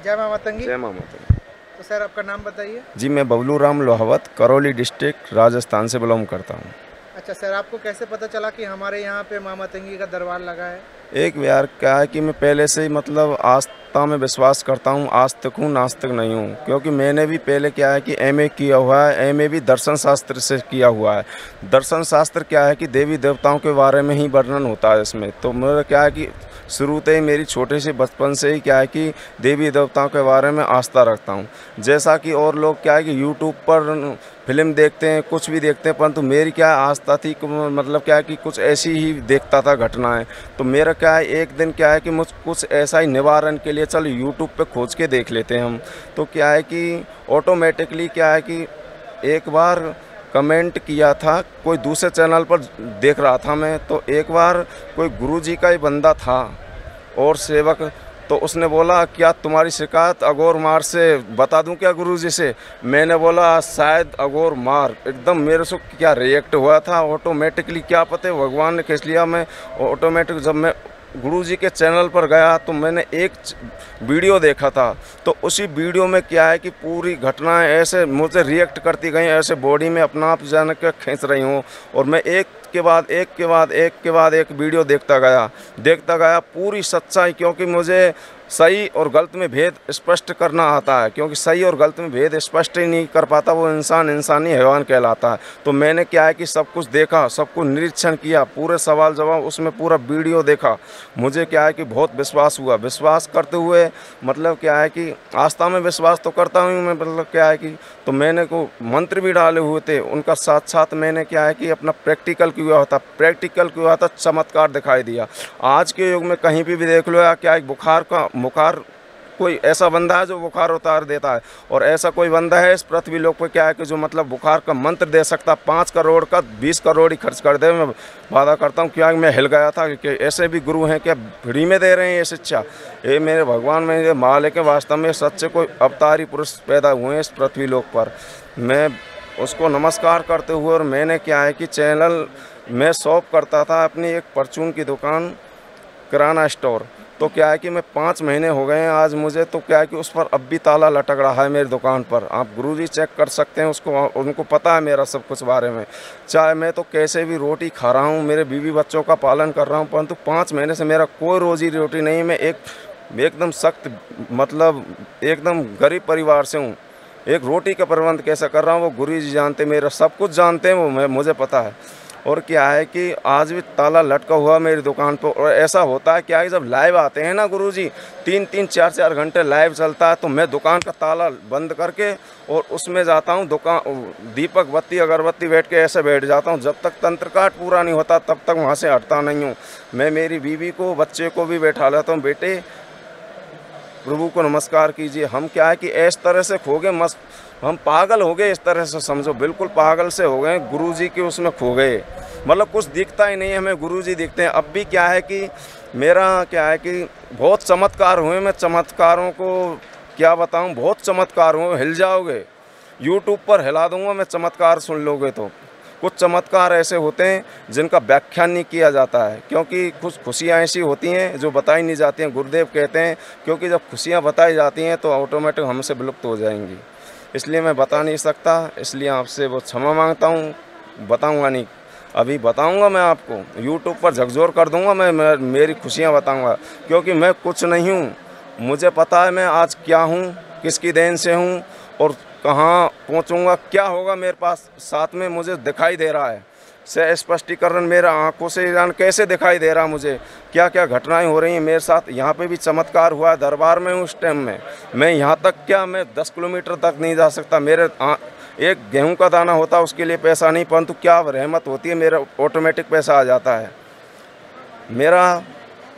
जय माँ मातंगी। जय माँ माता। तो सर आपका नाम बताइए। जी, मैं बबलू राम लोहावत, करौली डिस्ट्रिक्ट, राजस्थान से बिलोंग करता हूँ। अच्छा सर, आपको कैसे पता चला कि हमारे यहाँ पे माँ मातंगी का दरबार लगा है? एक यार क्या है कि मैं पहले से ही मतलब आस्था में विश्वास करता हूँ, आस्तिक हूँ, नास्तिक नहीं हूँ। क्योंकि मैंने भी पहले क्या है कि एमए किया हुआ है, एमए भी दर्शन शास्त्र से किया हुआ है। दर्शन शास्त्र क्या है कि देवी देवताओं के बारे में ही वर्णन होता है इसमें। तो मेरा क्या है कि शुरू से ही मेरी छोटे से बचपन से ही क्या है कि देवी देवताओं के बारे में आस्था रखता हूँ। जैसा कि और लोग क्या है कि यूट्यूब पर फिल्म देखते हैं, कुछ भी देखते हैं, परंतु मेरी क्या आस्था थी कि मतलब क्या है कि कुछ ऐसी ही देखता था घटनाएं। तो मेरा क्या है, एक दिन क्या है कि मुझ कुछ ऐसा ही निवारण के लिए चल यूट्यूब पे खोज के देख लेते हैं हम। तो क्या है कि ऑटोमेटिकली क्या है कि एक बार कमेंट किया था, कोई दूसरे चैनल पर देख रहा था मैं, तो एक बार कोई गुरुजी का ही बंदा था और सेवक, तो उसने बोला क्या तुम्हारी शिकायत अगोर मार से बता दूं क्या गुरुजी से? मैंने बोला शायद अगोर मार। एकदम मेरे से क्या रिएक्ट हुआ था ऑटोमेटिकली, क्या पता भगवान ने खींच लिया। मैं ऑटोमेटिक जब मैं गुरुजी के चैनल पर गया तो मैंने एक वीडियो देखा था। तो उसी वीडियो में क्या है कि पूरी घटनाएं ऐसे मुझे रिएक्ट करती गई, ऐसे बॉडी में अपना आप जान के खींच रही हूँ। और मैं एक के बाद एक के बाद एक के बाद एक वीडियो देखता गया पूरी सच्चाई। क्योंकि मुझे सही और गलत में भेद स्पष्ट करना आता है, क्योंकि सही और गलत में भेद स्पष्ट ही नहीं कर पाता वो इंसान इंसानी हैवान कहलाता है। तो मैंने क्या है कि सब कुछ देखा, सब कुछ निरीक्षण किया, पूरे सवाल जवाब उसमें पूरा वीडियो देखा। मुझे क्या है कि बहुत विश्वास हुआ। विश्वास करते हुए मतलब क्या है कि आस्था में विश्वास तो करता हूँ मैं, मतलब क्या है कि तो मैंने को मंत्र भी डाले हुए थे, उनका साथ साथ मैंने क्या है कि अपना प्रैक्टिकल किया था, चमत्कार दिखाई दिया। आज के युग में कहीं भी देख लो या क्या है, बुखार कोई ऐसा बंदा है जो बुखार उतार देता है, और ऐसा कोई बंदा है इस पृथ्वी लोक पे क्या है कि जो मतलब बुखार का मंत्र दे सकता, 5 करोड़ का 20 करोड़ ही खर्च कर दे। मैं वादा करता हूँ, क्या मैं हिल गया था कि ऐसे भी गुरु हैं क्या फ्री में दे रहे हैं ये शिक्षा। ये मेरे भगवान में ये मालिक है, वास्तव में सच्चे कोई अवतारी पुरुष पैदा हुए हैं इस पृथ्वी लोक पर। मैं उसको नमस्कार करते हुए, और मैंने क्या है कि चैनल में शॉप करता था अपनी एक परचून की दुकान, किराना स्टोर। तो क्या है कि मैं 5 महीने हो गए हैं आज मुझे, तो क्या है कि उस पर अब भी ताला लटक रहा है मेरी दुकान पर। आप गुरुजी चेक कर सकते हैं उसको, उनको पता है मेरा सब कुछ बारे में। चाहे मैं तो कैसे भी रोटी खा रहा हूँ, मेरे बीवी बच्चों का पालन कर रहा हूँ, परंतु 5 महीने से मेरा कोई रोजी रोटी नहीं। मैं एकदम सख्त मतलब एकदम गरीब परिवार से हूँ। एक रोटी का प्रबंध कैसे कर रहा हूँ वो गुरुजी जानते, मेरा सब कुछ जानते हैं वो, मुझे पता है। और क्या है कि आज भी ताला लटका हुआ मेरी दुकान पर। और ऐसा होता है क्या है, जब लाइव आते हैं ना गुरुजी, 3-3 4-4 घंटे लाइव चलता है, तो मैं दुकान का ताला बंद करके और उसमें जाता हूँ, दुकान दीपक बत्ती अगरबत्ती बैठ के ऐसे बैठ जाता हूँ। जब तक तंत्र काट पूरा नहीं होता तब तक वहाँ से हटता नहीं हूँ। मैं मेरी बीवी को बच्चे को भी बैठा लेता हूँ, बेटे प्रभु को नमस्कार कीजिए। हम क्या है कि इस तरह से खो गए, मस्त हम पागल हो गए, इस तरह से समझो, बिल्कुल पागल से हो गए, गुरुजी के उसमें खो गए। मतलब कुछ दिखता ही नहीं है हमें, गुरुजी दिखते हैं। अब भी क्या है कि मेरा क्या है कि बहुत चमत्कार हुए, मैं चमत्कारों को क्या बताऊं, बहुत चमत्कार हुए, हिल जाओगे। यूट्यूब पर हिला दूंगा मैं, चमत्कार सुन लोगे तो। कुछ चमत्कार ऐसे होते हैं जिनका व्याख्यान नहीं किया जाता है, क्योंकि कुछ खुशियाँ ऐसी होती हैं जो बताई नहीं जाती हैं। गुरुदेव कहते हैं क्योंकि जब खुशियाँ बताई जाती हैं तो ऑटोमेटिक हमसे विलुप्त हो जाएंगी, इसलिए मैं बता नहीं सकता। इसलिए आपसे वो क्षमा मांगता हूँ, बताऊँगा नहीं। अभी बताऊँगा मैं आपको, यूट्यूब पर झकझोर कर दूँगा मैं मेरी खुशियाँ बताऊँगा, क्योंकि मैं कुछ नहीं हूँ। मुझे पता है मैं आज क्या हूँ, किसकी देन से हूँ और कहाँ पहुँचूँगा, क्या होगा मेरे पास साथ में मुझे दिखाई दे रहा है। से स्पष्टीकरण मेरा आंखों से जान कैसे दिखाई दे रहा मुझे, क्या क्या घटनाएं हो रही हैं मेरे साथ। यहाँ पे भी चमत्कार हुआ, दरबार में हूँ उस टाइम में। मैं यहाँ तक क्या, मैं 10 किलोमीटर तक नहीं जा सकता। मेरे एक गेहूं का दाना होता उसके लिए पैसा नहीं, परंतु क्या रहमत होती है, मेरा ऑटोमेटिक पैसा आ जाता है। मेरा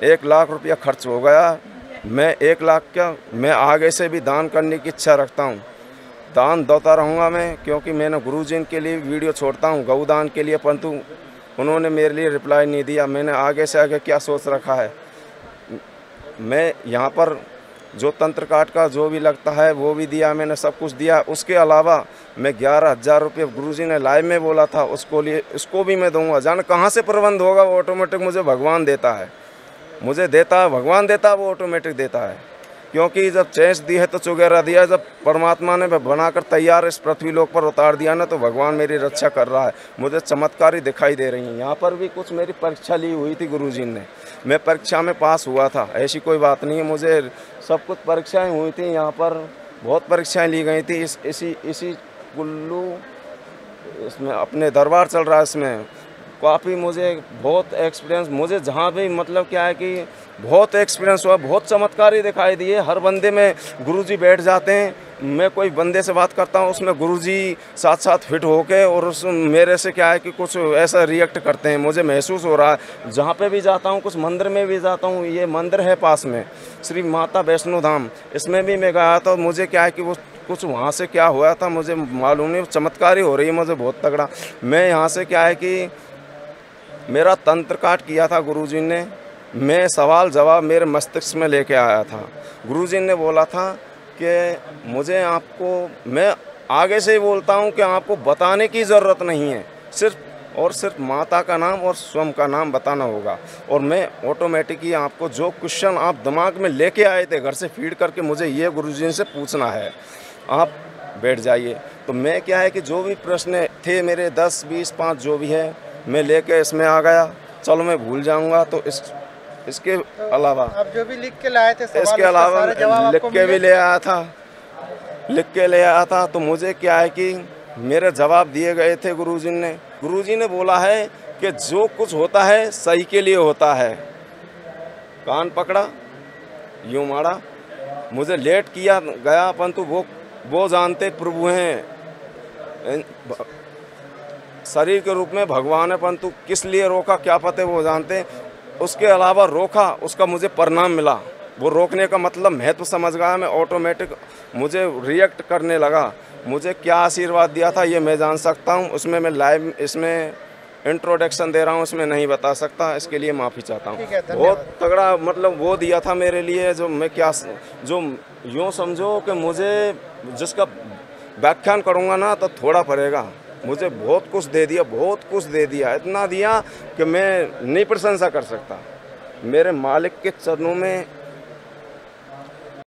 1 लाख रुपया खर्च हो गया। मैं 1 लाख क्या, मैं आगे से भी दान करने की इच्छा रखता हूँ, दान देता रहूँगा मैं। क्योंकि मैंने गुरुजी के लिए वीडियो छोड़ता हूँ गौदान के लिए, परंतु उन्होंने मेरे लिए रिप्लाई नहीं दिया। मैंने आगे से आगे क्या सोच रखा है, मैं यहाँ पर जो तंत्र काट का जो भी लगता है वो भी दिया, मैंने सब कुछ दिया। उसके अलावा मैं 11,000 रुपये गुरुजी ने लाइव में बोला था उसको भी मैं दूंगा। जान कहाँ से प्रबंध होगा, वो ऑटोमेटिक मुझे भगवान देता है, मुझे देता है भगवान देता है, वो ऑटोमेटिक देता है। क्योंकि जब चेंज दी है तो चुगेरा दिया, जब परमात्मा ने बनाकर तैयार इस पृथ्वी लोक पर उतार दिया ना, तो भगवान मेरी रक्षा कर रहा है। मुझे चमत्कारी दिखाई दे रही हैं। यहाँ पर भी कुछ मेरी परीक्षा ली हुई थी गुरुजी ने, मैं परीक्षा में पास हुआ था, ऐसी कोई बात नहीं है। मुझे सब कुछ परीक्षाएँ हुई थी, यहाँ पर बहुत परीक्षाएँ ली गई थी। इसी कुल्लू इसमें अपने दरबार चल रहा है, इसमें काफ़ी मुझे बहुत एक्सपीरियंस, मुझे जहाँ भी मतलब क्या है कि बहुत एक्सपीरियंस हुआ, बहुत चमत्कारी दिखाई दिए। हर बंदे में गुरुजी बैठ जाते हैं, मैं कोई बंदे से बात करता हूँ उसमें गुरुजी साथ साथ फिट होके और उस मेरे से क्या है कि कुछ ऐसा रिएक्ट करते हैं। मुझे महसूस हो रहा है जहाँ पे भी जाता हूँ, कुछ मंदिर में भी जाता हूँ, ये मंदिर है पास में श्री माता वैष्णो धाम, इसमें भी मैं गया था। मुझे क्या है कि वो कुछ वहाँ से क्या हुआ था मुझे मालूम नहीं, चमत्कारी हो रही है मुझे बहुत तगड़ा। मैं यहाँ से क्या है कि मेरा तंत्र काट किया था गुरुजी ने, मैं सवाल जवाब मेरे मस्तिष्क में लेके आया था। गुरुजी ने बोला था कि मुझे आपको, मैं आगे से ही बोलता हूँ कि आपको बताने की ज़रूरत नहीं है, सिर्फ और सिर्फ माता का नाम और स्वयं का नाम बताना होगा। और मैं ऑटोमेटिकली आपको जो क्वेश्चन आप दिमाग में लेके आए थे घर से फीड करके, मुझे ये गुरुजी से पूछना है, आप बैठ जाइए। तो मैं क्या है कि जो भी प्रश्न थे मेरे 10, 20, 5 जो भी है मैं लेके इसमें आ गया। चलो मैं भूल जाऊंगा तो इसके अलावा आप जो भी लिख के लाए थे, इसके अलावा लिख के भी ले आया था, तो मुझे क्या है कि मेरे जवाब दिए गए थे गुरुजी ने। गुरुजी ने बोला है कि जो कुछ होता है सही के लिए होता है। कान पकड़ा, यूँ मारा, मुझे लेट किया गया, परंतु वो जानते प्रभु हैं, शरीर के रूप में भगवान है, परंतु किस लिए रोका क्या पता वो जानते हैं। उसके अलावा रोका, उसका मुझे परिणाम मिला। वो रोकने का मतलब महत्व समझ गया मैं, ऑटोमेटिक मुझे रिएक्ट करने लगा। मुझे क्या आशीर्वाद दिया था ये मैं जान सकता हूँ, उसमें मैं लाइव इसमें इंट्रोडक्शन दे रहा हूँ, इसमें नहीं बता सकता, इसके लिए माफ़ी चाहता हूँ। बहुत तगड़ा मतलब वो दिया था मेरे लिए, जो मैं क्या, जो यूँ समझो कि मुझे जिसका व्याख्यान करूँगा ना तो थोड़ा पड़ेगा। मुझे बहुत कुछ दे दिया, बहुत कुछ दे दिया, इतना दिया कि मैं नहीं प्रशंसा कर सकता। मेरे मालिक के चरणों में